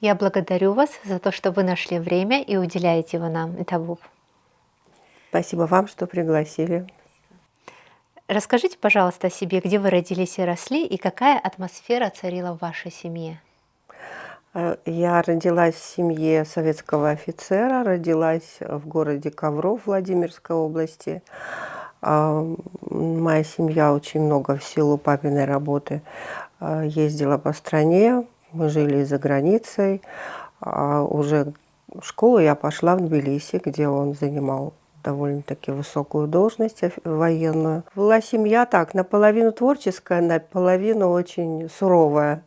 Я благодарю вас за то, что вы нашли время и уделяете его нам. Спасибо вам, что пригласили. Расскажите, пожалуйста, о себе, где вы родились и росли, и какая атмосфера царила в вашей семье. Я родилась в семье советского офицера, родилась в городе Ковров Владимирской области. Моя семья очень много в силу папиной работы ездила по стране, мы жили за границей. Уже в школу я пошла в Тбилиси, где он занимал довольно-таки высокую должность военную. Была семья так, наполовину творческая, наполовину очень суровая.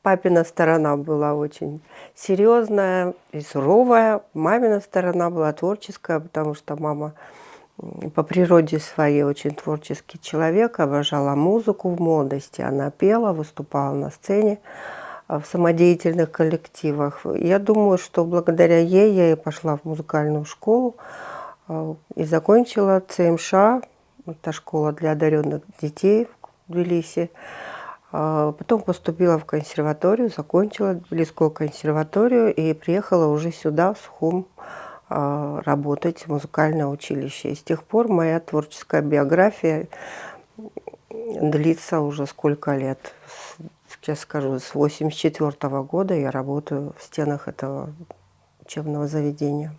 Папина сторона была очень серьезная и суровая. Мамина сторона была творческая, потому что мама по природе своей очень творческий человек, обожала музыку в молодости. Она пела, выступала на сцене в самодеятельных коллективах. Я думаю, что благодаря ей я и пошла в музыкальную школу и закончила ЦМШ, это школа для одаренных детей в Тбилиси. Потом поступила в консерваторию, закончила Тбилисскую консерваторию и приехала уже сюда, в Сухум, работать в музыкальное училище. И с тех пор моя творческая биография длится уже сколько лет. Сейчас скажу, с 1984 года я работаю в стенах этого учебного заведения.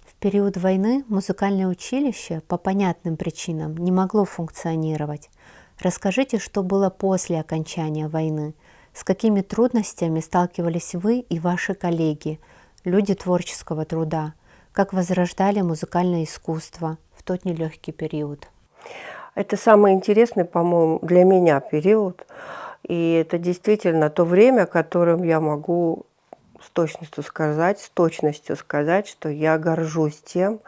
В период войны музыкальное училище по понятным причинам не могло функционировать. Расскажите, что было после окончания войны, с какими трудностями сталкивались вы и ваши коллеги, люди творческого труда, как возрождали музыкальное искусство в тот нелегкий период. Это самый интересный, по-моему, для меня период. И это действительно то время, которым я могу с точностью сказать, что я горжусь тем,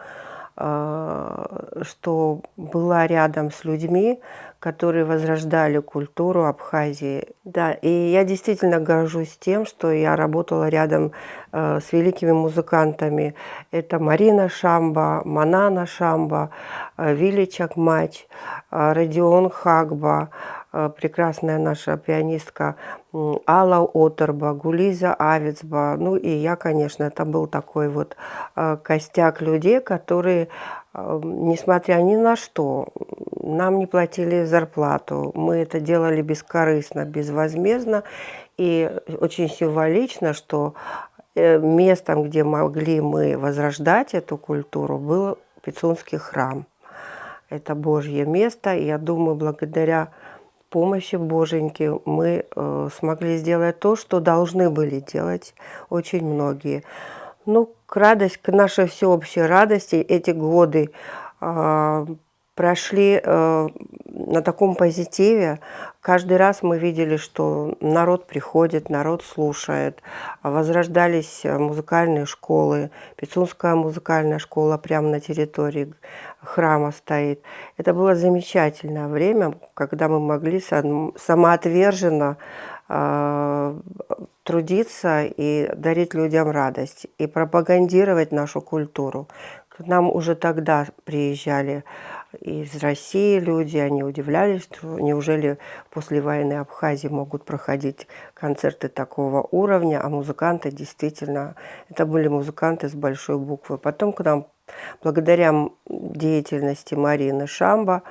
что была рядом с людьми, которые возрождали культуру Абхазии. Да, и я действительно горжусь тем, что я работала рядом с великими музыкантами. Это Марина Шамба, Манана Шамба, Вилли Чакмач, Родион Хагба, прекрасная наша пианистка Алла Оторба, Гулиза Авицба. Ну и я, конечно, это был такой вот костяк людей, которые, несмотря ни на что, нам не платили зарплату. Мы это делали бескорыстно, безвозмездно. И очень символично, что местом, где могли мы возрождать эту культуру, был Пицунский храм. Это Божье место. И я думаю, благодаря помощи Боженьки мы смогли сделать то, что должны были делать очень многие. Ну, к нашей всеобщей радости эти годы прошли на таком позитиве. Каждый раз мы видели, что народ приходит, народ слушает. Возрождались музыкальные школы. Пицунская музыкальная школа прямо на территории храма стоит. Это было замечательное время, когда мы могли самоотверженно трудиться и дарить людям радость, и пропагандировать нашу культуру. К нам уже тогда приезжали из России люди, они удивлялись, что неужели после войны Абхазии могут проходить концерты такого уровня, а музыканты действительно, это были музыканты с большой буквы. Потом к нам, благодаря деятельности Марины Шамба,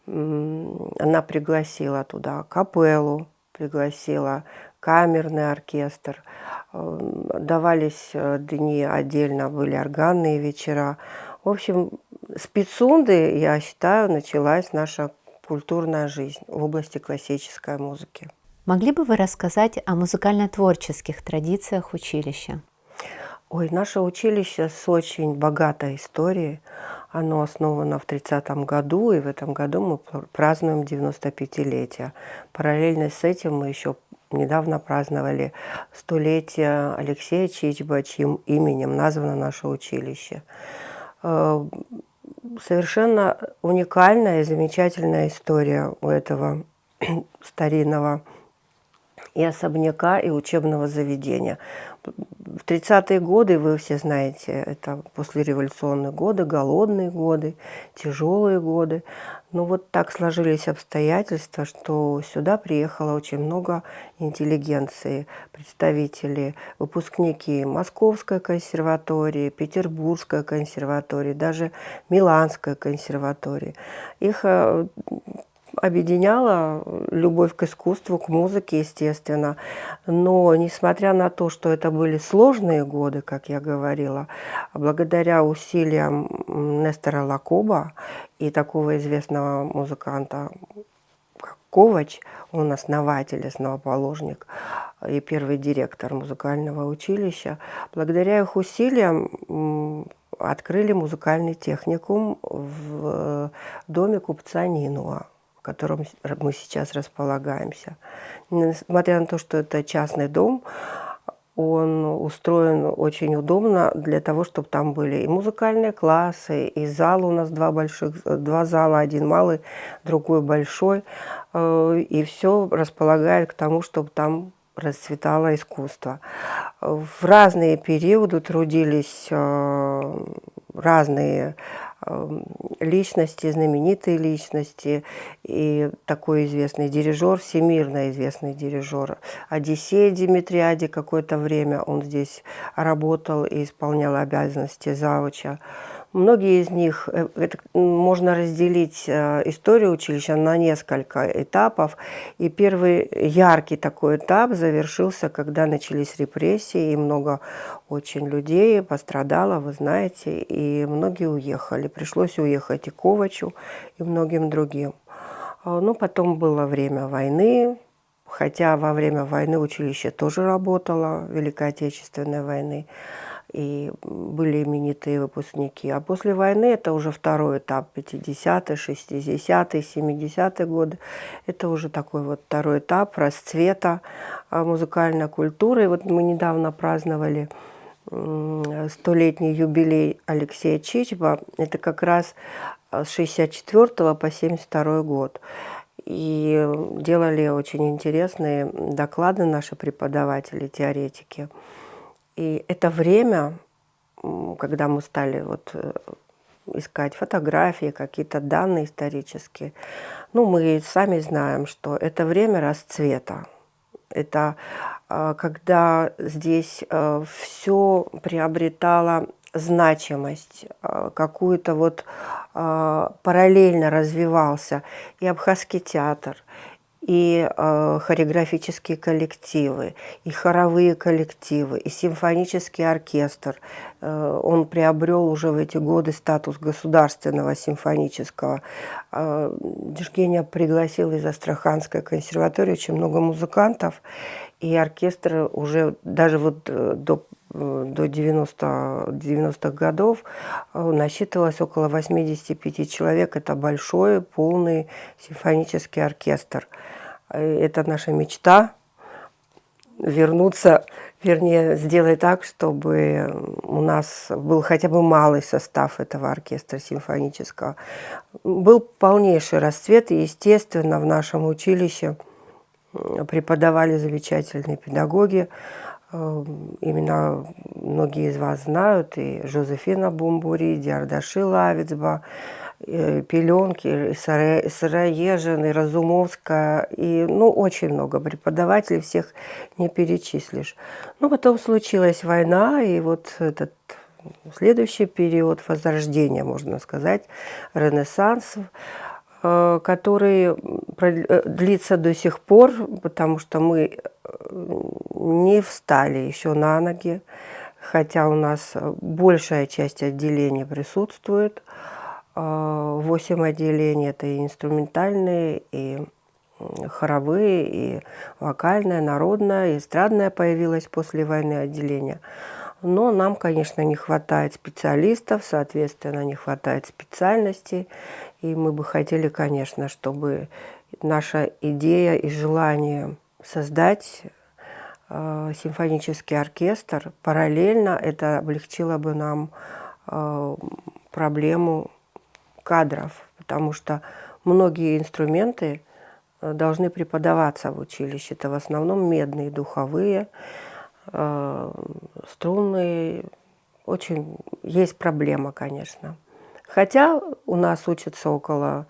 она пригласила туда капеллу, пригласила камерный оркестр, давались дни отдельно, были органные вечера. В общем, с Пицунды, я считаю, началась наша культурная жизнь в области классической музыки. Могли бы вы рассказать о музыкально-творческих традициях училища? Ой, наше училище с очень богатой историей. Оно основано в 30-м году, и в этом году мы празднуем 95-летие. Параллельно с этим мы еще недавно праздновали 100-летие Алексея Чичба, чьим именем названо наше училище. Совершенно уникальная и замечательная история у этого старинного и особняка, и учебного заведения. в 30-е годы, вы все знаете, это послереволюционные годы, голодные годы, тяжелые годы. Но вот так сложились обстоятельства, что сюда приехало очень много интеллигенции, представители, выпускники Московской консерватории, Петербургской консерватории, даже Миланской консерватории. Их объединяла любовь к искусству, к музыке, естественно. Но несмотря на то, что это были сложные годы, как я говорила, благодаря усилиям Нестора Лакоба и такого известного музыканта, как Ковач, он основатель, основоположник и первый директор музыкального училища, благодаря их усилиям открыли музыкальный техникум в доме купца Нинуа, в котором мы сейчас располагаемся. Несмотря на то, что это частный дом, он устроен очень удобно для того, чтобы там были и музыкальные классы, и зал у нас два зала, один малый, другой большой, и все располагает к тому, чтобы там расцветало искусство. В разные периоды трудились разные личности, знаменитые личности, и такой известный дирижер, всемирно известный дирижер Одиссей Димитриади, какое-то время он здесь работал и исполнял обязанности завуча. Многие из них, это можно разделить историю училища на несколько этапов. И первый яркий такой этап завершился, когда начались репрессии, и много очень людей пострадало, вы знаете, и многие уехали. Пришлось уехать и Ковачу, и многим другим. Ну, потом было время войны, хотя во время войны училище тоже работало, Великой Отечественной войны, и были именитые выпускники. А после войны это уже второй этап, 50-е, 60-е, 70-е годы. Это уже такой вот второй этап расцвета музыкальной культуры. И вот мы недавно праздновали 100-летний юбилей Алексея Чичба. Это как раз с 64 по 72 год. И делали очень интересные доклады наши преподаватели, теоретики. И это время, когда мы стали вот искать фотографии, какие-то данные исторические, ну, мы сами знаем, что это время расцвета. Это когда здесь все приобретало значимость, какую-то вот параллельно развивался и Абхазский театр, и хореографические коллективы, и хоровые коллективы, и симфонический оркестр. Он приобрел уже в эти годы статус государственного симфонического. Евгения пригласила из Астраханской консерватории очень много музыкантов, и оркестр уже даже вот до 90-х годов насчитывалось около 85 человек. Это большой, полный симфонический оркестр. Это наша мечта вернуться, вернее, сделать так, чтобы у нас был хотя бы малый состав этого оркестра симфонического. Был полнейший расцвет, и, естественно, в нашем училище преподавали замечательные педагоги. Именно многие из вас знают, и Жозефина Бумбури, Диардаши Лавицба, Пеленки, Сыроежин, и Разумовская, и очень много преподавателей, всех не перечислишь. Но потом случилась война, и вот этот следующий период возрождения, можно сказать, Ренессанс, который длится до сих пор, потому что мы не встали еще на ноги, хотя у нас большая часть отделений присутствует. 8 отделений – это и инструментальные, и хоровые, и вокальное, народное, и эстрадное появилось после войны отделение. Но нам, конечно, не хватает специалистов, соответственно, не хватает специальностей. И мы бы хотели, конечно, чтобы наша идея и желание создать симфонический оркестр параллельно, это облегчило бы нам проблему кадров, потому что многие инструменты должны преподаваться в училище. Это в основном медные, духовые. струнные. Очень есть проблема, конечно. Хотя у нас учатся около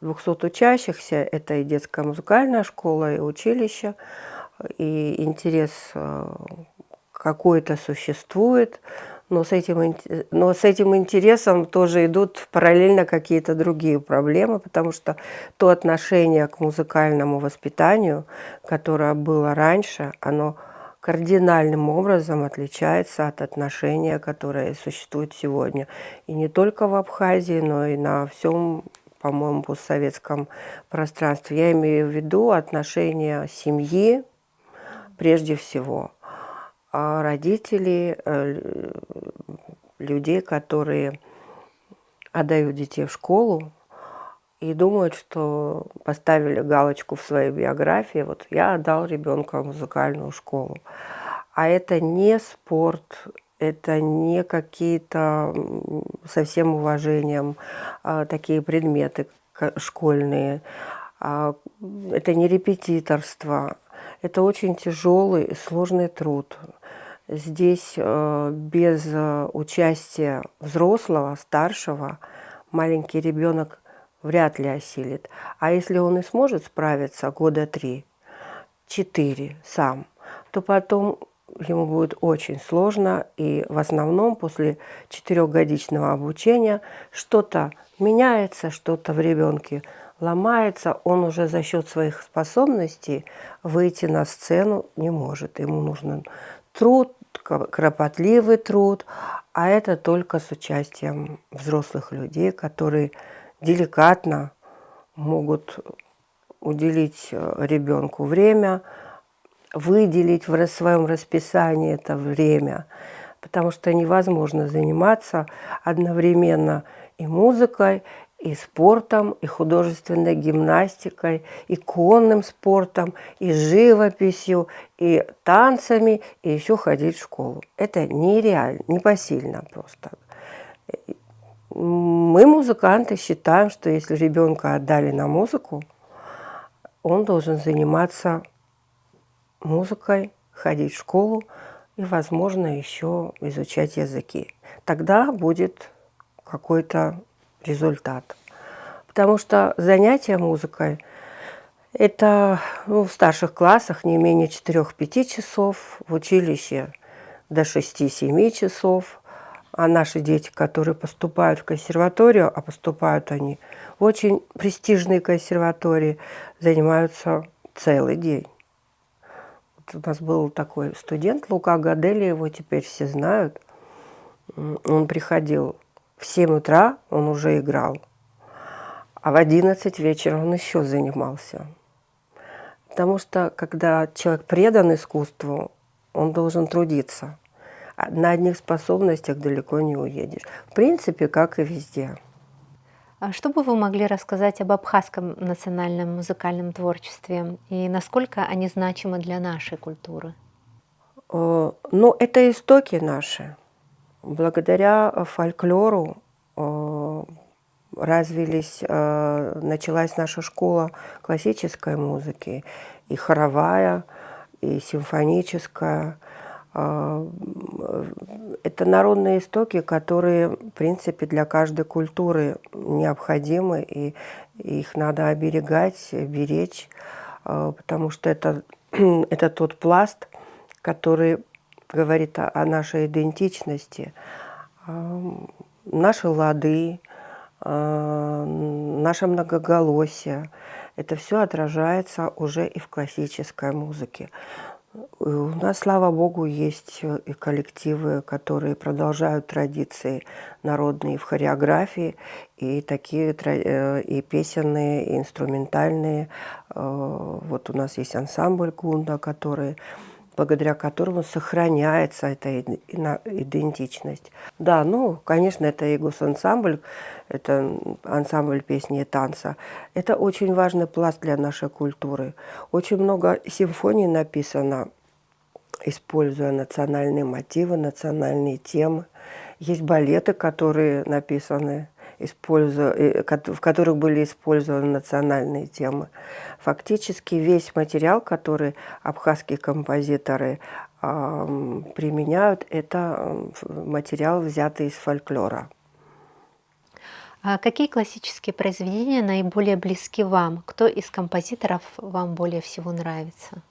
200 учащихся, это и детская музыкальная школа, и училище, и интерес какой-то существует, но с этим интересом тоже идут параллельно какие-то другие проблемы, потому что то отношение к музыкальному воспитанию, которое было раньше, оно кардинальным образом отличается от отношения, которое существует сегодня. И не только в Абхазии, но и на всем, по-моему, постсоветском пространстве. Я имею в виду отношения семьи прежде всего, а родителей, людей, которые отдают детей в школу и думают, что поставили галочку в своей биографии, вот я отдал ребенка в музыкальную школу. А это не спорт, это не какие-то, со всем уважением, такие предметы школьные, это не репетиторство, это очень тяжелый и сложный труд. Здесь без участия взрослого, старшего, маленький ребенок вряд ли осилит. А если он и сможет справиться года 3-4 сам, то потом ему будет очень сложно, и в основном после 4-годичного обучения что-то меняется, что-то в ребенке ломается, он уже за счет своих способностей выйти на сцену не может. Ему нужен труд, кропотливый труд, а это только с участием взрослых людей, которые деликатно могут уделить ребенку время, выделить в своем расписании это время, потому что невозможно заниматься одновременно и музыкой, и спортом, и художественной гимнастикой, и конным спортом, и живописью, и танцами, и еще ходить в школу. Это нереально, непосильно просто. Мы, музыканты, считаем, что если ребенка отдали на музыку, он должен заниматься музыкой, ходить в школу и, возможно, еще изучать языки. Тогда будет какой-то результат. Потому что занятия музыкой – это в старших классах не менее 4-5 часов, в училище до 6-7 часов. А наши дети, которые поступают в консерваторию, а поступают они в очень престижные консерватории, занимаются целый день. Вот у нас был такой студент Лука Гадели, его теперь все знают. Он приходил в 7 утра, он уже играл, а в 11 вечера он еще занимался. Потому что, когда человек предан искусству, он должен трудиться. На одних способностях далеко не уедешь. В принципе, как и везде. А что бы вы могли рассказать об абхазском национальном музыкальном творчестве и насколько они значимы для нашей культуры? Ну, это истоки наши. Благодаря фольклору началась наша школа классической музыки, и хоровая, и симфоническая. Это народные истоки, которые, в принципе, для каждой культуры необходимы, и их надо оберегать, беречь, потому что это, это тот пласт, который говорит о нашей идентичности, наши лады, наше многоголосие. Это все отражается уже и в классической музыке. У нас, слава богу, есть и коллективы, которые продолжают традиции народные в хореографии, и такие и песенные, и инструментальные. Вот у нас есть ансамбль Гунда, благодаря которому сохраняется эта идентичность. Да, ну, конечно, это и госансамбль, это ансамбль песни и танца. Это очень важный пласт для нашей культуры. Очень много симфоний написано, используя национальные мотивы, национальные темы. Есть балеты, которые написаны, в которых были использованы национальные темы. Фактически весь материал, который абхазские композиторы применяют это материал, взятый из фольклора. А какие классические произведения наиболее близки вам? Кто из композиторов вам более всего нравится?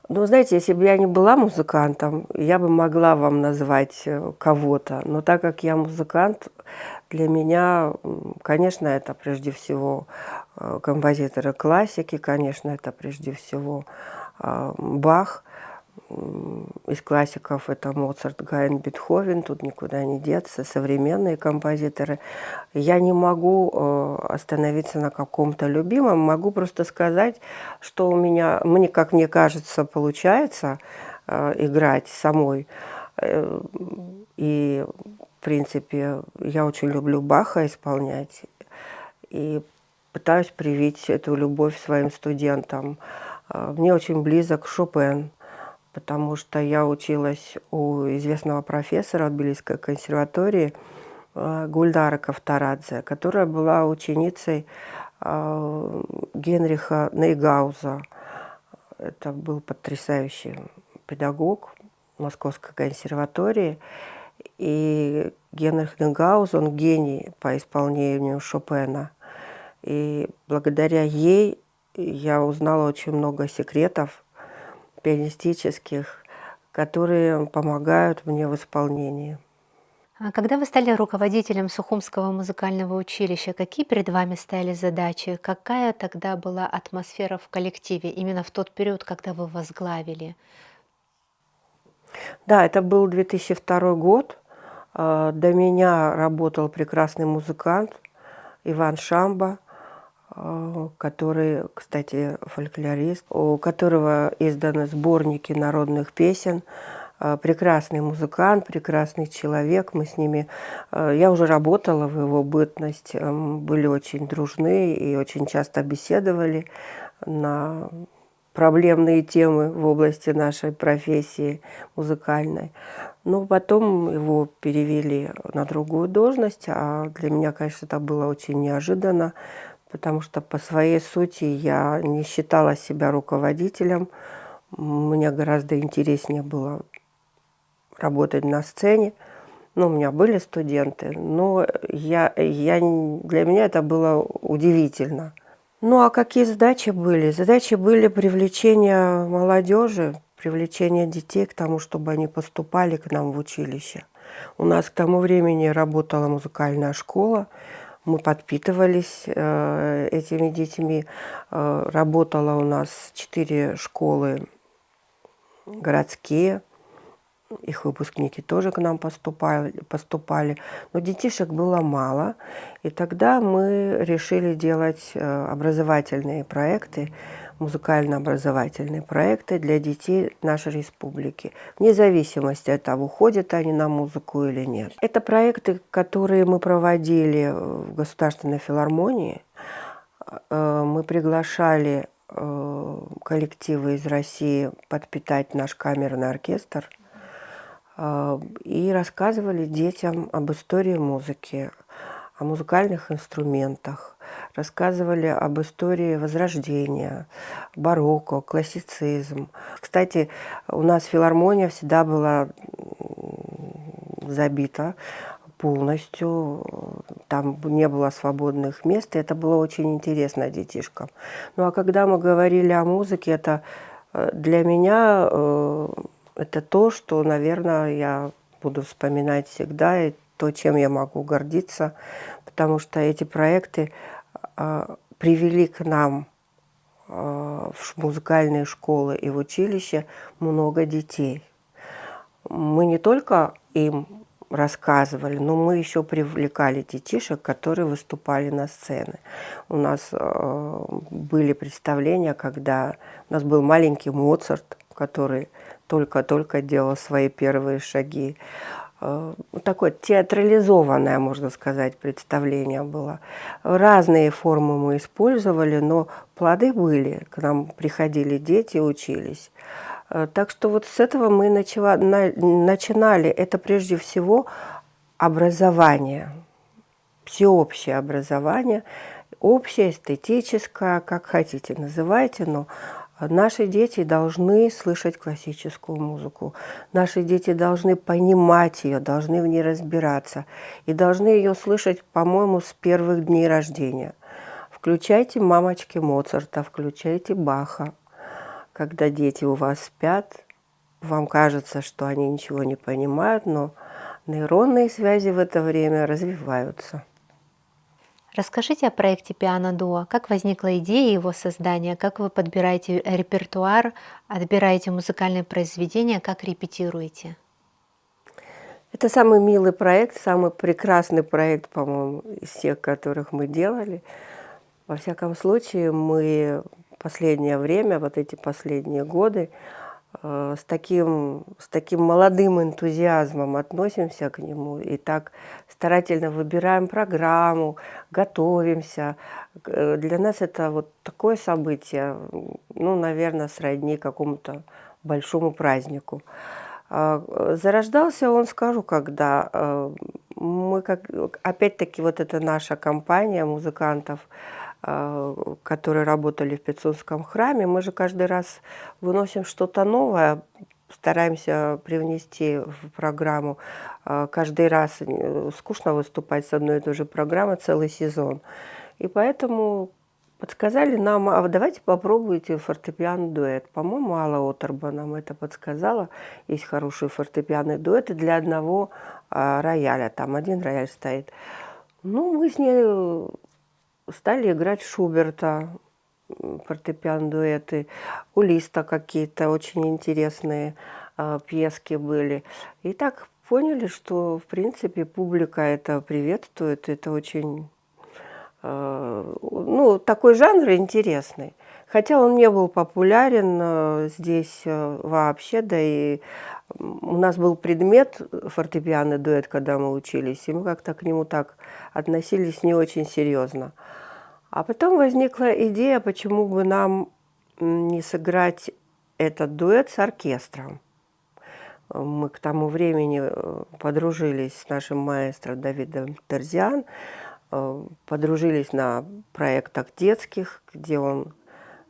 Ну, знаете, если бы я не была музыкантом, я бы могла вам назвать кого-то. Но так как я музыкант, для меня, конечно, это прежде всего композиторы классики, конечно, это прежде всего Бах. Из классиков это Моцарт, Гайен, Бетховен, тут никуда не деться, современные композиторы. Я не могу остановиться на каком-то любимом, могу просто сказать, что у меня, как мне кажется, получается играть самой. И, в принципе, я очень люблю Баха исполнять и пытаюсь привить эту любовь своим студентам. Мне очень близок Шопен, потому что я училась у известного профессора в Тбилисской консерватории Гульдара Кавторадзе, которая была ученицей Генриха Нейгауза. Это был потрясающий педагог Московской консерватории. И Генрих Нейгауз, он гений по исполнению Шопена. И благодаря ей я узнала очень много секретов пианистических, которые помогают мне в исполнении. А когда вы стали руководителем Сухумского музыкального училища, какие перед вами стояли задачи? Какая тогда была атмосфера в коллективе именно в тот период, когда вы возглавили? Да, это был 2002 год. До меня работал прекрасный музыкант Иван Шамба, который, кстати, фольклорист, у которого изданы сборники народных песен. Прекрасный музыкант, прекрасный человек. Мы с ними, я уже работала в его бытность, были очень дружны и очень часто беседовали на проблемные темы в области нашей профессии музыкальной. Но потом его перевели на другую должность, а для меня, конечно, это было очень неожиданно, потому что по своей сути я не считала себя руководителем. Мне гораздо интереснее было работать на сцене. Ну, у меня были студенты, но для меня это было удивительно. Ну, а какие задачи были? Задачи были привлечение молодежи, привлечение детей к тому, чтобы они поступали к нам в училище. У нас к тому времени работала музыкальная школа, мы подпитывались этими детьми. Работало у нас 4 школы городские, их выпускники тоже к нам поступали. Но детишек было мало, и тогда мы решили делать образовательные проекты, музыкально-образовательные проекты для детей нашей республики, вне зависимости от того, ходят они на музыку или нет. Это проекты, которые мы проводили в Государственной филармонии. Мы приглашали коллективы из России подпитать наш камерный оркестр и рассказывали детям об истории музыки, о музыкальных инструментах, рассказывали об истории Возрождения, барокко, классицизм. Кстати, у нас филармония всегда была забита полностью, там не было свободных мест, и это было очень интересно детишкам. Ну а когда мы говорили о музыке, это для меня это то, что, наверное, я буду вспоминать всегда, и то, чем я могу гордиться, потому что эти проекты привели к нам в музыкальные школы и в училище много детей. Мы не только им рассказывали, но мы еще привлекали детишек, которые выступали на сцене. У нас были представления, когда у нас был маленький Моцарт, который только-только делал свои первые шаги. Такое театрализованное, можно сказать, представление было. Разные формы мы использовали, но плоды были. К нам приходили дети, учились. Так что вот с этого мы начинали. Это прежде всего образование, всеобщее образование, общее, эстетическое, как хотите называйте, но Наши дети должны слышать классическую музыку. Наши дети должны понимать ее, должны в ней разбираться. И должны ее слышать, по-моему, с первых дней рождения. Включайте, мамочки, Моцарта, включайте Баха. Когда дети у вас спят, вам кажется, что они ничего не понимают, но нейронные связи в это время развиваются. Расскажите о проекте «Пиано Дуо». Как возникла идея его создания? Как вы подбираете репертуар, отбираете музыкальные произведения, как репетируете? Это самый милый проект, самый прекрасный проект, по-моему, из всех, которых мы делали. Во всяком случае, мы последнее время, вот эти последние годы, с таким молодым энтузиазмом относимся к нему и так старательно выбираем программу, готовимся. Для нас это вот такое событие, ну, наверное, сродни какому-то большому празднику. Зарождался он, скажу, когда мы, опять-таки, вот это наша компания музыкантов, которые работали в Пицунском храме, мы же каждый раз выносим что-то новое, стараемся привнести в программу. Каждый раз скучно выступать с одной и той же программой целый сезон. И поэтому подсказали нам, а давайте попробуйте фортепианный дуэт. По-моему, Алла Оторба нам это подсказала. Есть хорошие фортепианные дуэты для одного рояля. Там один рояль стоит. Ну, мы с ней стали играть Шуберта, фортепианные дуэты. У Листа какие-то очень интересные пьески были. И так поняли, что, в принципе, публика это приветствует. Это очень... ну, такой жанр интересный. Хотя он не был популярен здесь вообще, да и у нас был предмет фортепианный дуэт, когда мы учились, и мы как-то к нему так относились не очень серьезно. А потом возникла идея, почему бы нам не сыграть этот дуэт с оркестром. Мы к тому времени подружились с нашим маэстро Давидом Терзиан, подружились на проектах детских, где он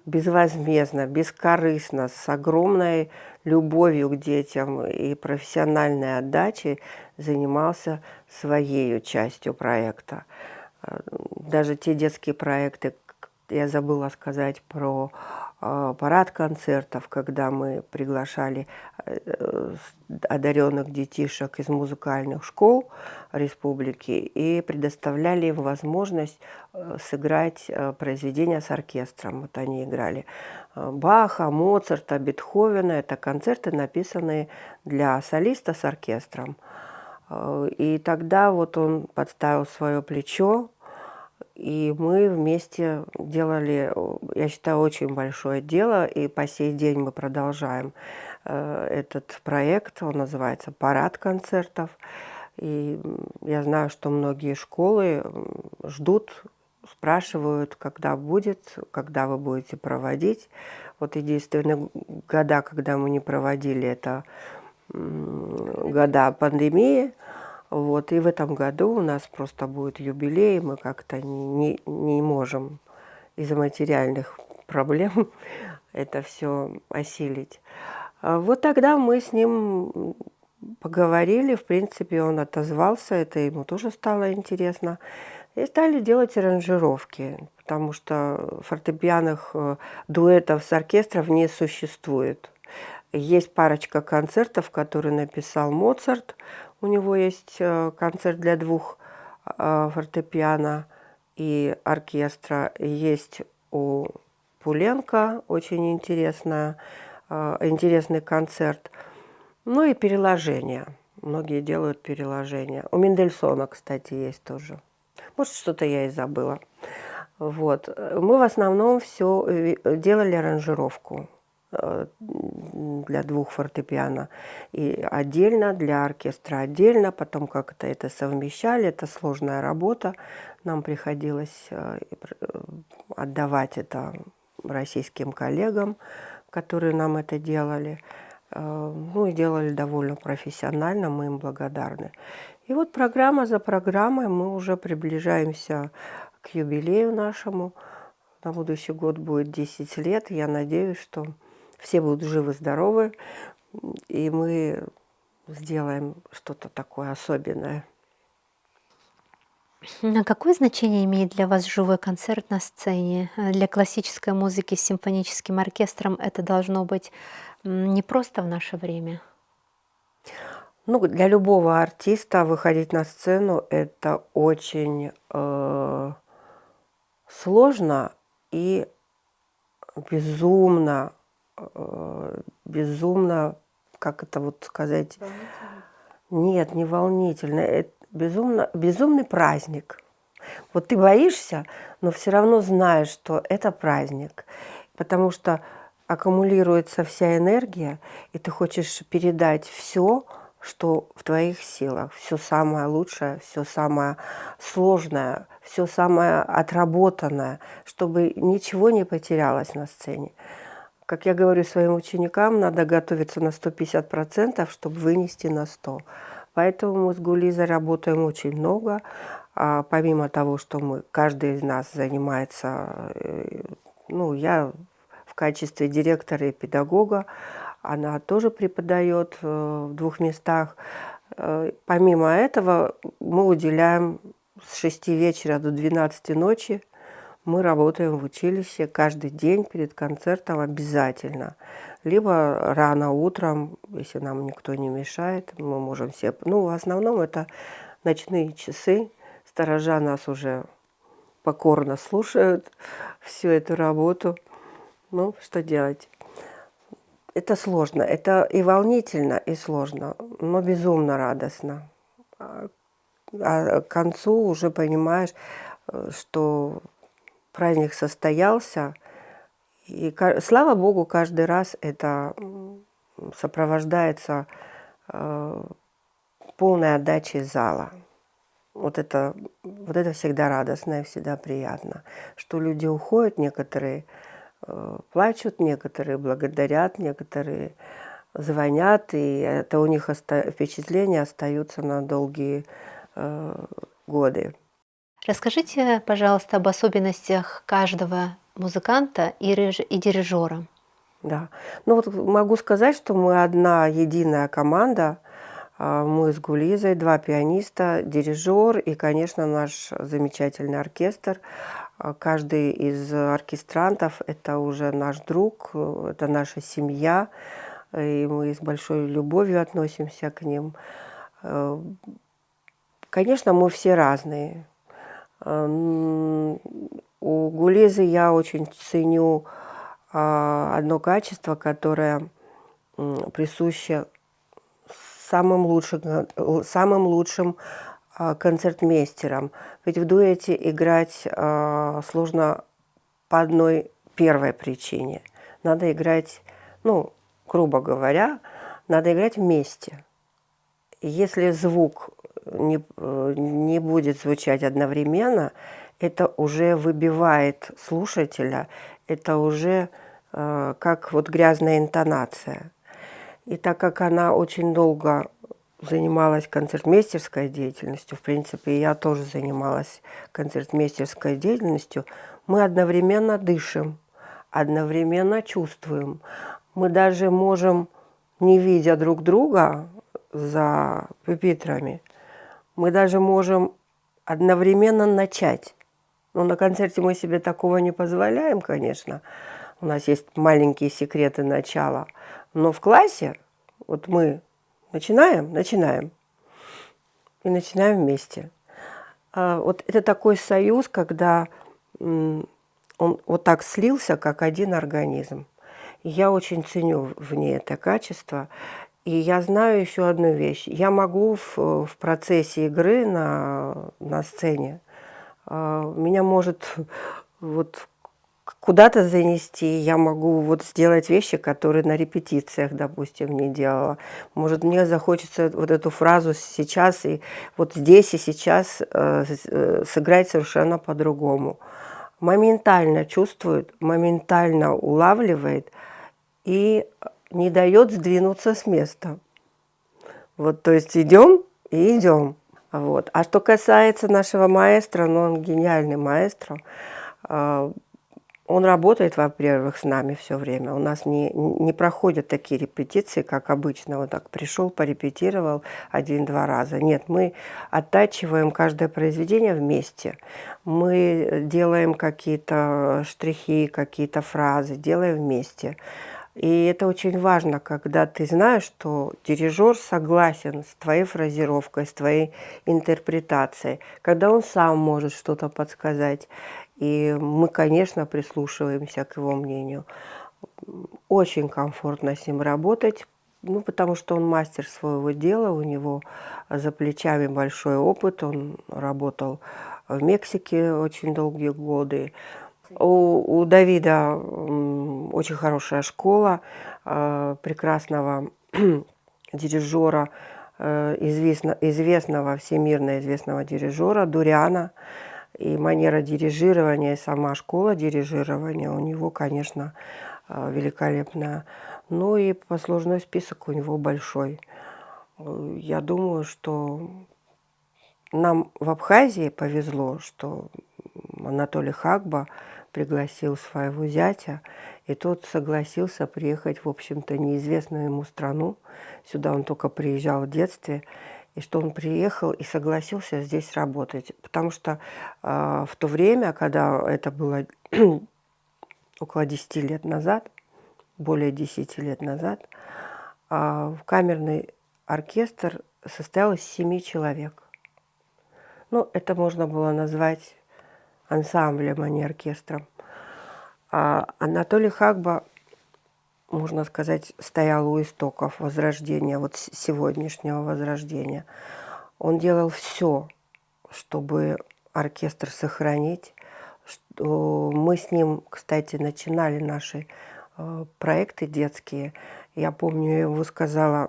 безвозмездно, бескорыстно, с огромной любовью к детям и профессиональной отдачей занимался своей частью проекта. Даже те детские проекты, я забыла сказать про парад концертов, когда мы приглашали одаренных детишек из музыкальных школ республики и предоставляли им возможность сыграть произведения с оркестром. Вот они играли Баха, Моцарта, Бетховена. Это концерты, написанные для солиста с оркестром. И тогда вот он подставил свое плечо, и мы вместе делали, я считаю, очень большое дело, и по сей день мы продолжаем этот проект, он называется «Парад концертов». И я знаю, что многие школы ждут, спрашивают, когда будет, когда вы будете проводить. Вот единственные года, когда мы не проводили, это года пандемии. Вот, и в этом году у нас просто будет юбилей, мы как-то не можем из-за материальных проблем это все осилить. Вот тогда мы с ним поговорили, в принципе, он отозвался, это ему тоже стало интересно. И стали делать аранжировки, потому что фортепианных дуэтов с оркестром не существует. Есть парочка концертов, которые написал Моцарт. У него есть концерт для двух фортепиано и оркестра. Есть у Пуленко очень интересный концерт. Ну и переложения. Многие делают переложения. У Мендельсона, кстати, есть тоже. Может, что-то я и забыла. Вот. Мы в основном все делали аранжировку для двух фортепиано и отдельно, для оркестра отдельно, потом как-то это совмещали, это сложная работа, нам приходилось отдавать это российским коллегам, которые нам это делали, ну и делали довольно профессионально, мы им благодарны. И вот программа за программой мы уже приближаемся к юбилею нашему. На будущий год будет 10 лет. Я надеюсь, что все будут живы-здоровы, и мы сделаем что-то такое особенное. А какое значение имеет для вас живой концерт на сцене? Для классической музыки с симфоническим оркестром это должно быть не просто в наше время. Ну, для любого артиста выходить на сцену это очень сложно и безумно, безумно, как это вот сказать? Нет, не волнительно. Это безумный праздник. Вот ты боишься, но все равно знаешь, что это праздник, потому что аккумулируется вся энергия, и ты хочешь передать все, что в твоих силах, все самое лучшее, все самое сложное, все самое отработанное, чтобы ничего не потерялось на сцене. Как я говорю своим ученикам, надо готовиться на 150%, чтобы вынести на 100%. Поэтому мы с Гулизой работаем очень много. Помимо того, что каждый из нас занимается, ну, я в качестве директора и педагога, она тоже преподает в 2 местах. Помимо этого мы уделяем с 6 вечера до 12 ночи. Мы работаем в училище каждый день перед концертом обязательно. Либо рано утром, если нам никто не мешает, мы можем все... Ну, в основном это ночные часы. Сторожа нас уже покорно слушают всю эту работу. Ну, что делать? Это сложно. Это и волнительно, и сложно, но безумно радостно. А к концу уже понимаешь, что праздник состоялся, и слава Богу, каждый раз это сопровождается полной отдачей зала. Вот это всегда радостно и всегда приятно, что люди уходят, некоторые плачут, некоторые благодарят, некоторые звонят, и это у них впечатления остаются на долгие годы. Расскажите, пожалуйста, об особенностях каждого музыканта и дирижера. Да. Ну вот могу сказать, что мы одна единая команда. Мы с Гулизой, 2 пианиста, дирижер и, конечно, наш замечательный оркестр. Каждый из оркестрантов – это уже наш друг, это наша семья, и мы с большой любовью относимся к ним. Конечно, мы все разные. У Гулизы я очень ценю одно качество, которое присуще самым лучшим концертмейстерам. Ведь в дуэте играть сложно по одной первой причине. Надо играть, ну, грубо говоря, надо играть вместе. Если звук не будет звучать одновременно, это уже выбивает слушателя, это уже как вот грязная интонация. И так как она очень долго занималась концертмейстерской деятельностью, в принципе, я тоже занималась концертмейстерской деятельностью, мы одновременно дышим, одновременно чувствуем. Мы даже можем, не видя друг друга за пюпитрами, мы даже можем одновременно начать. Но на концерте мы себе такого не позволяем, конечно. У нас есть маленькие секреты начала. Но в классе вот мы начинаем и начинаем вместе. Вот это такой союз, когда он вот так слился, как один организм. И я очень ценю в ней это качество. И я знаю еще одну вещь. Я могу в процессе игры на сцене, меня может вот куда-то занести, я могу вот сделать вещи, которые на репетициях, допустим, не делала. Может, мне захочется вот эту фразу сейчас и вот здесь и сейчас сыграть совершенно по-другому. Моментально чувствует, моментально улавливает и не дает сдвинуться с места. Вот, то есть идем и идем. Вот. А что касается нашего маэстро, ну, он гениальный маэстро. Он работает, во-первых, с нами все время. У нас не проходят такие репетиции, как обычно. Вот так пришел, порепетировал один-два раза. Нет, мы оттачиваем каждое произведение вместе. Мы делаем какие-то штрихи, какие-то фразы, делаем вместе. И это очень важно, когда ты знаешь, что дирижер согласен с твоей фразировкой, с твоей интерпретацией, когда он сам может что-то подсказать. И мы, конечно, прислушиваемся к его мнению. Очень комфортно с ним работать, ну, потому что он мастер своего дела, у него за плечами большой опыт, он работал в Мексике очень долгие годы. У Давида очень хорошая школа прекрасного дирижера, известного, всемирно известного дирижера Дуриана. И манера дирижирования, и сама школа дирижирования у него, конечно, великолепная. Ну и послужной список у него большой. Я думаю, что нам в Абхазии повезло, что Анатолий Хагба пригласил своего зятя, и тот согласился приехать, в общем-то, неизвестную ему страну. Сюда он только приезжал в детстве, и что он приехал и согласился здесь работать. Потому что в то время, когда это было около 10 лет назад, более 10 лет назад, камерный оркестр состоял из 7 человек. Ну, это можно было назвать ансамблем, а не оркестром. А Анатолий Хагба, можно сказать, стоял у истоков возрождения, вот сегодняшнего возрождения. Он делал все, чтобы оркестр сохранить. Мы с ним, кстати, начинали наши проекты детские. Я помню, я ему сказала: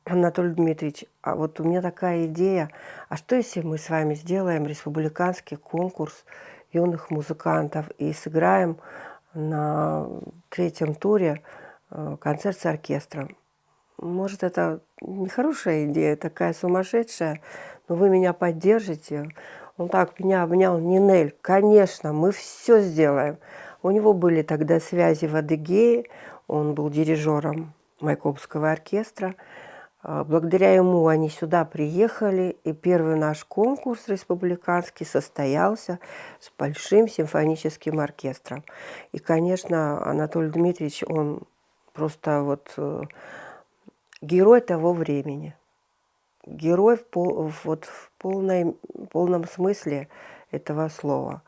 Анатолий Дмитриевич, а вот у меня такая идея, а что если мы с вами сделаем республиканский конкурс юных музыкантов и сыграем на 3-м туре концерт с оркестром? Может, это не хорошая идея, такая сумасшедшая, но вы меня поддержите? Он так меня обнял: Нинель, конечно, мы все сделаем. У него были тогда связи в Адыгее, он был дирижером Майкопского оркестра. Благодаря ему они сюда приехали, и первый наш конкурс республиканский состоялся с большим симфоническим оркестром. И, конечно, Анатолий Дмитриевич, он просто вот герой того времени. Герой в полном смысле этого слова.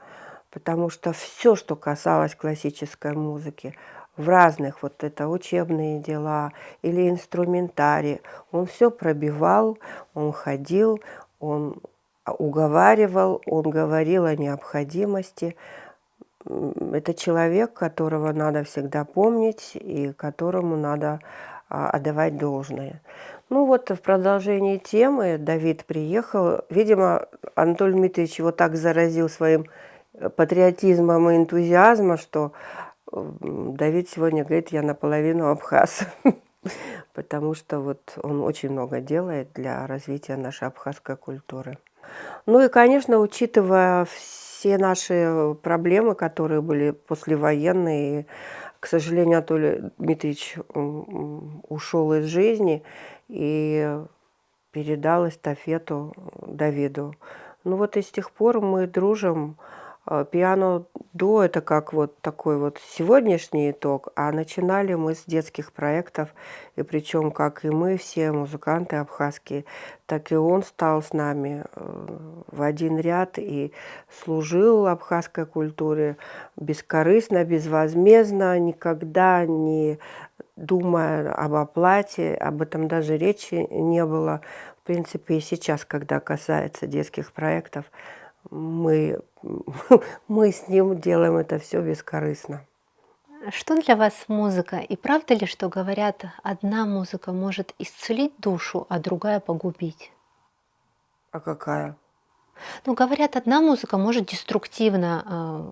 Потому что все, что касалось классической музыки, в разных, вот это учебные дела или инструментарий, он все пробивал, он ходил, он уговаривал, он говорил о необходимости. Это человек, которого надо всегда помнить и которому надо отдавать должное. Ну вот в продолжении темы Давид приехал. Видимо, Анатолий Дмитриевич его так заразил своим патриотизмом и энтузиазмом, что Давид сегодня говорит: я наполовину абхаз. Потому что вот он очень много делает для развития нашей абхазской культуры. Ну и, конечно, учитывая все наши проблемы, которые были послевоенные, к сожалению, Анатолий Дмитриевич ушел из жизни и передал эстафету Давиду. Ну вот и с тех пор мы дружим. Пиано-дуо – это как вот такой вот сегодняшний итог, а начинали мы с детских проектов, и причем как и мы все музыканты абхазские, так и он стал с нами в один ряд и служил абхазской культуре бескорыстно, безвозмездно, никогда не думая об оплате, об этом даже речи не было. В принципе, и сейчас, когда касается детских проектов, мы с ним делаем это все бескорыстно. Что для вас музыка? И правда ли, что говорят, одна музыка может исцелить душу, а другая погубить? А какая? Ну, говорят, одна музыка может деструктивно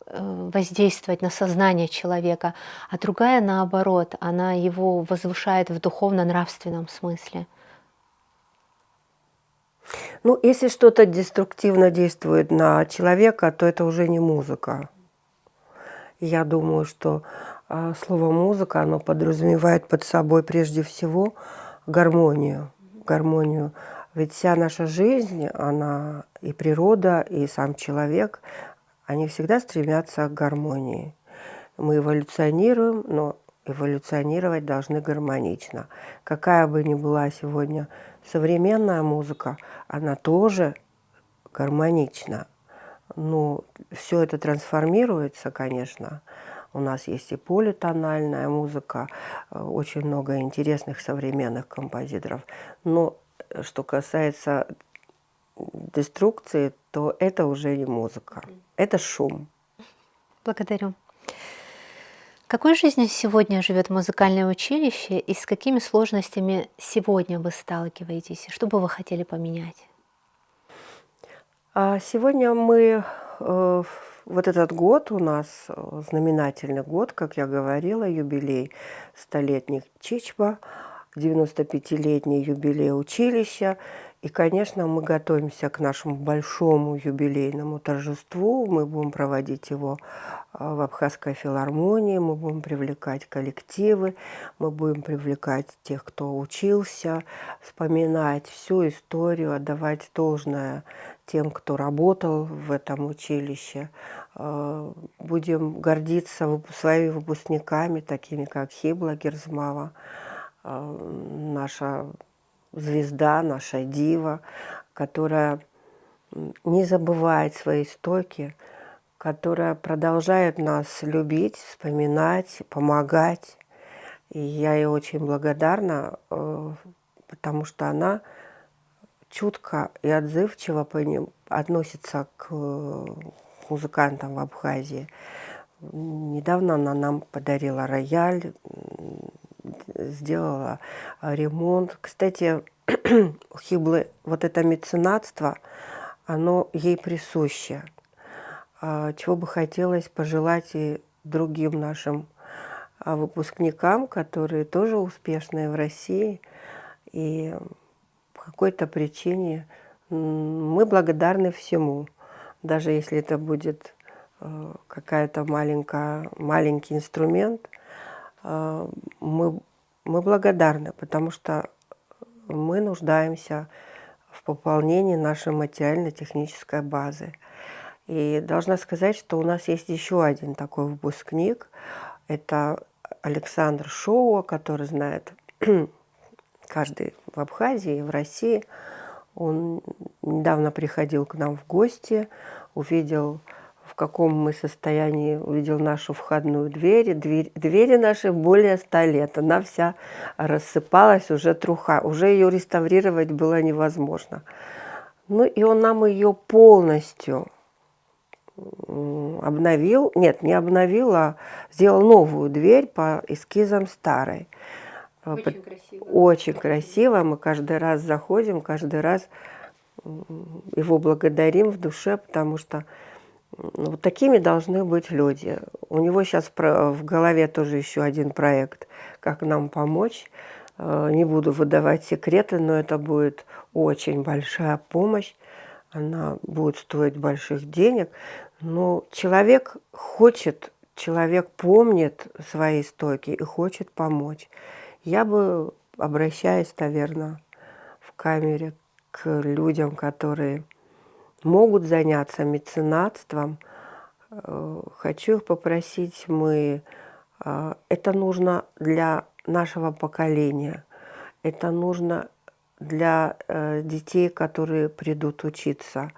воздействовать на сознание человека, а другая, наоборот, она его возвышает в духовно-нравственном смысле. Ну, если что-то деструктивно действует на человека, то это уже не музыка. Я думаю, что слово музыка, оно подразумевает под собой прежде всего гармонию. Гармонию. Ведь вся наша жизнь, она и природа, и сам человек, они всегда стремятся к гармонии. Мы эволюционируем, но эволюционировать должны гармонично. Какая бы ни была сегодня современная музыка, она тоже гармонична. Ну, все это трансформируется, конечно. У нас есть и политональная музыка, очень много интересных современных композиторов. Но что касается деструкции, то это уже не музыка, это шум. Благодарю. Какой жизнью сегодня живет музыкальное училище и с какими сложностями сегодня вы сталкиваетесь? Что бы вы хотели поменять? А сегодня мы, вот этот год у нас знаменательный год, как я говорила, юбилей столетних Чичба, 95-летний юбилей училища. И, конечно, мы готовимся к нашему большому юбилейному торжеству. Мы будем проводить его в Абхазской филармонии, мы будем привлекать коллективы, мы будем привлекать тех, кто учился, вспоминать всю историю, отдавать должное тем, кто работал в этом училище. Будем гордиться своими выпускниками, такими как Хибла Герзмава, наша звезда, наша дива, которая не забывает свои истоки, которая продолжает нас любить, вспоминать, помогать. И я ей очень благодарна, потому что она чутко и отзывчиво относится к музыкантам в Абхазии. Недавно она нам подарила рояль, сделала ремонт. Кстати, у Хиблы вот это меценатство, оно ей присуще. Чего бы хотелось пожелать и другим нашим выпускникам, которые тоже успешные в России. И по какой-то причине мы благодарны всему. Даже если это будет маленький инструмент, мы благодарны, потому что мы нуждаемся в пополнении нашей материально-технической базы. И должна сказать, что у нас есть еще один такой выпускник. Это Александр Шоуа, который знает каждый в Абхазии и в России. Он недавно приходил к нам в гости, увидел, в каком мы состоянии, увидел нашу входную дверь. Двери наши более 100 лет. Она вся рассыпалась, уже труха. Уже ее реставрировать было невозможно. Ну и он нам ее полностью обновил. Нет, не обновил, а сделал новую дверь по эскизам старой. Очень красиво. Очень красиво. Мы каждый раз заходим, каждый раз его благодарим в душе, потому что вот такими должны быть люди. У него сейчас в голове тоже еще один проект, как нам помочь. Не буду выдавать секреты, но это будет очень большая помощь. Она будет стоить больших денег. Но человек хочет, человек помнит свои истоки и хочет помочь. Я бы, обращаясь, наверное, в камере к людям, которые могут заняться меценатством, хочу их попросить, это нужно для нашего поколения, это нужно для детей, которые придут учиться,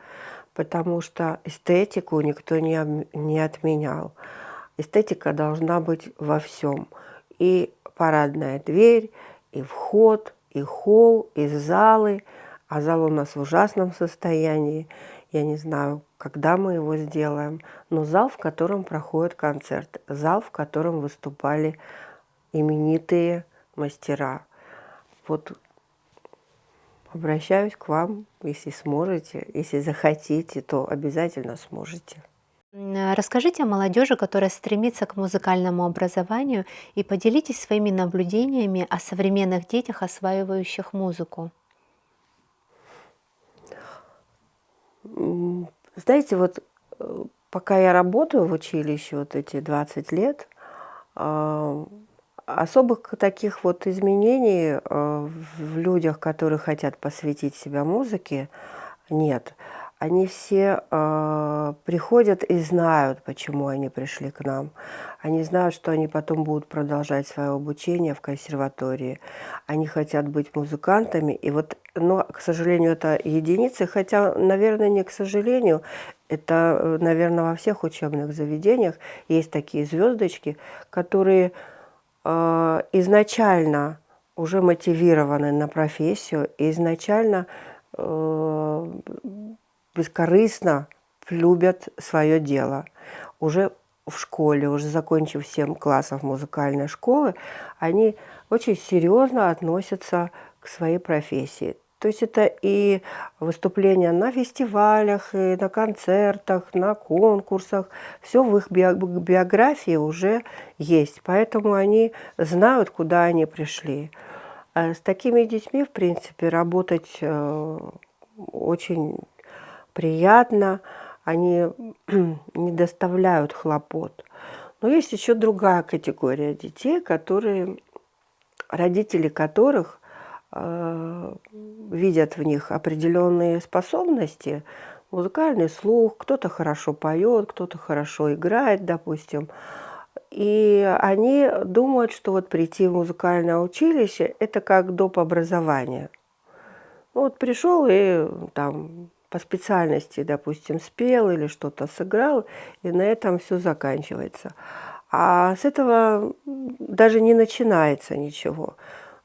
потому что эстетику никто не отменял. Эстетика должна быть во всем. И парадная дверь, и вход, и холл, и залы. А зал у нас в ужасном состоянии. Я не знаю, когда мы его сделаем. Но зал, в котором проходят концерты. Зал, в котором выступали именитые мастера. Вот обращаюсь к вам, если сможете, если захотите, то обязательно сможете. Расскажите о молодежи, которая стремится к музыкальному образованию, и поделитесь своими наблюдениями о современных детях, осваивающих музыку. Знаете, вот Пока я работаю в училище вот эти 20 лет, а, особых таких вот изменений в людях, которые хотят посвятить себя музыке, нет. Они все приходят и знают, почему они пришли к нам. Они знают, что они потом будут продолжать свое обучение в консерватории. Они хотят быть музыкантами. И вот, но, к сожалению, это единицы, хотя, наверное, не к сожалению, это, наверное, во всех учебных заведениях есть такие звездочки, которые изначально уже мотивированы на профессию, и изначально бескорыстно любят свое дело. Уже в школе, уже закончив 7 классов музыкальной школы, они очень серьезно относятся к своей профессии. То есть это и выступления на фестивалях, и на концертах, на конкурсах. Все в их биографии уже есть, поэтому они знают, куда они пришли. А с такими детьми, в принципе, работать очень приятно, они не доставляют хлопот. Но есть еще другая категория детей, родители которых видят в них определенные способности, музыкальный слух, кто-то хорошо поет, кто-то хорошо играет, допустим. И они думают, что вот прийти в музыкальное училище – это как доп. Образование. Ну, вот пришел и там по специальности, допустим, спел или что-то сыграл, и на этом все заканчивается. А с этого даже не начинается ничего.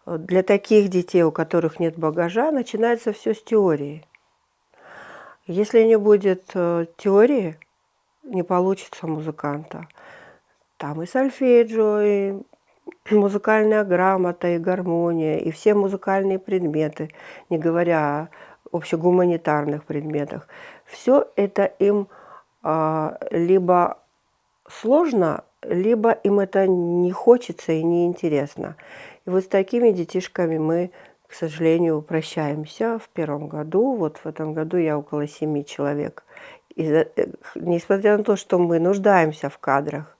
Для таких детей, у которых нет багажа, начинается все с теории. Если не будет теории, не получится музыканта. Там и сольфеджио, и музыкальная грамота, и гармония, и все музыкальные предметы, не говоря о общегуманитарных предметах. Все это им либо сложно, либо им это не хочется и не интересно. И вот с такими детишками мы, к сожалению, прощаемся в первом году. Вот в этом году я около 7 человек. Несмотря на то, что мы нуждаемся в кадрах,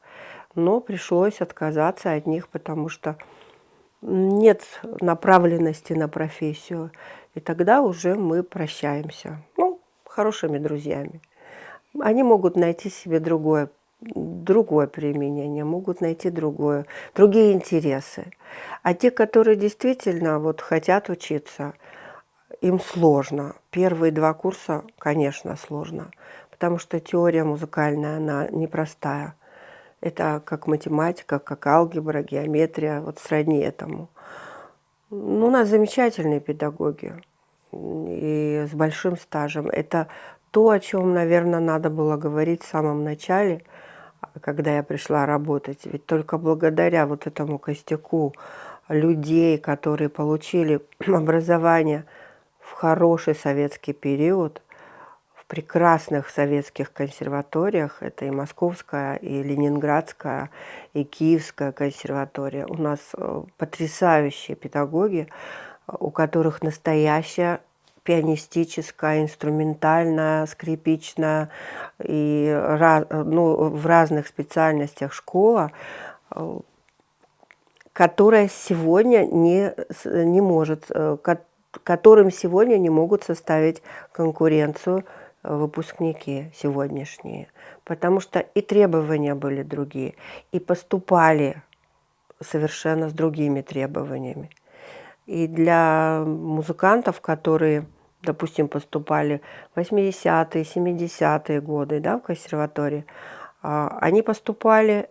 но пришлось отказаться от них, потому что нет направленности на профессию. И тогда уже мы прощаемся. Ну, хорошими друзьями. Они могут найти себе другое применение, могут найти другие интересы. А те, которые действительно вот хотят учиться, им сложно. Первые 2 курса, конечно, сложно, потому что теория музыкальная, она непростая. Это как математика, как алгебра, геометрия, вот сродни этому. Ну, у нас замечательные педагоги и с большим стажем. Это то, о чем, наверное, надо было говорить в самом начале, когда я пришла работать. Ведь только благодаря вот этому костяку людей, которые получили образование в хороший советский период, в прекрасных советских консерваториях, это и Московская, и Ленинградская, и Киевская консерватория. У нас потрясающие педагоги, у которых настоящая пианистическая, инструментальная, скрипичная и в разных специальностях школа, которая сегодня не может, которым сегодня не могут составить конкуренцию выпускники сегодняшние, потому что и требования были другие, и поступали совершенно с другими требованиями. И для музыкантов, которые, допустим, поступали в 80-е, 70-е годы, да, в консерватории, они поступали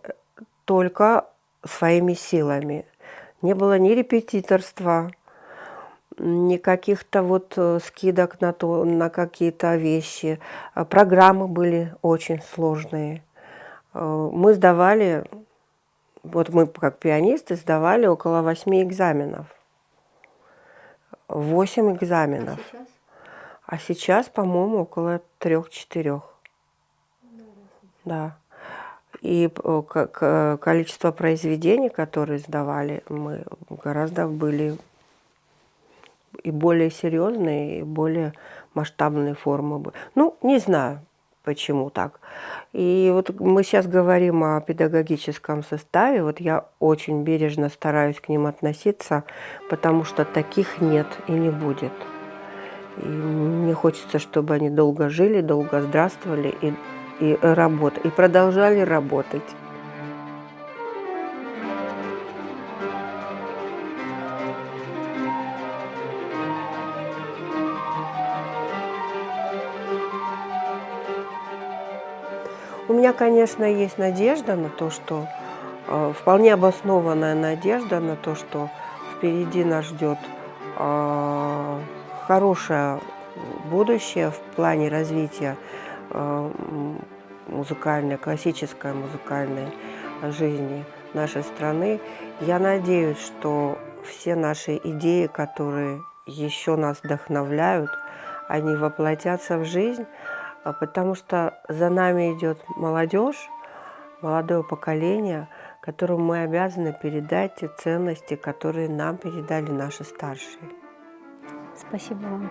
только своими силами. Не было ни репетиторства, ни каких-то вот скидок на какие-то вещи. Программы были очень сложные. Мы сдавали, вот мы как пианисты сдавали около 8 экзаменов. 8 экзаменов. А сейчас? А сейчас, по-моему, около 3-4. Да. И количество произведений, которые сдавали, мы гораздо были и более серьезные, и более масштабные формы. Ну, не знаю, почему так. И вот мы сейчас говорим о педагогическом составе. Вот я очень бережно стараюсь к ним относиться, потому что таких нет и не будет. И мне хочется, чтобы они долго жили, долго здравствовали и продолжали работать. У меня, конечно, есть надежда на то, что вполне обоснованная надежда на то, что впереди нас ждет хорошее будущее в плане развития музыкальной, классической музыкальной жизни нашей страны. Я надеюсь, что все наши идеи, которые еще нас вдохновляют, они воплотятся в жизнь, потому что за нами идет молодежь, молодое поколение, которому мы обязаны передать те ценности, которые нам передали наши старшие. Спасибо вам.